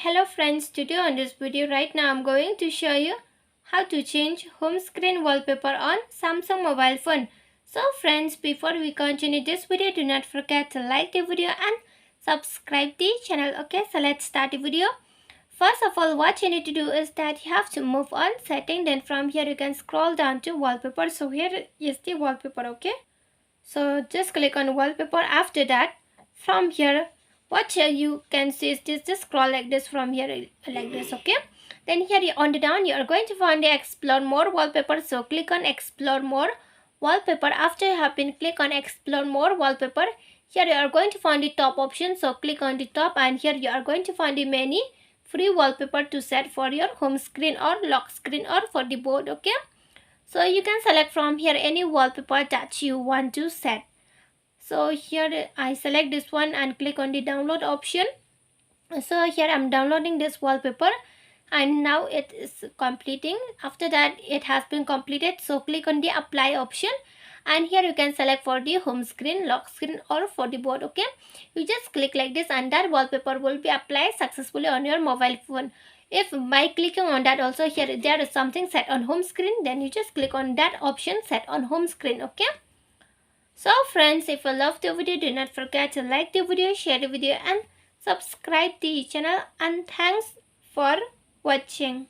Hello friends, today on this video right now I'm going to show you how to change home screen wallpaper on Samsung mobile phone. So friends, before we continue this video, do not forget to like the video and subscribe the channel. Okay, so let's start the video. First of all, what you need to do is that you have to move on setting, then from here you can scroll down to wallpaper. So here is the wallpaper. Okay, so just click on wallpaper. After that, from here what you can see is this, just scroll like this from here like this. Okay, then here on the down you are going to find the explore more wallpaper. So click on explore more wallpaper. After you have been click on explore more wallpaper, here you are going to find the top option. So click on the top and here you are going to find the many free wallpaper to set for your home screen or lock screen or for the board. Okay, so you can select from here any wallpaper that you want to set. So here I select this one and click on the download option. So here I'm downloading this wallpaper and now it is completing. After that it has been completed, so click on the apply option and here you can select for the home screen, lock screen or for the board. Okay, you just click like this and that wallpaper will be applied successfully on your mobile phone. If by clicking on that also here there is something set on home screen, then you just click on that option set on home screen. Okay, so friends, if you love the video, do not forget to like the video, share the video and subscribe the channel, and thanks for watching.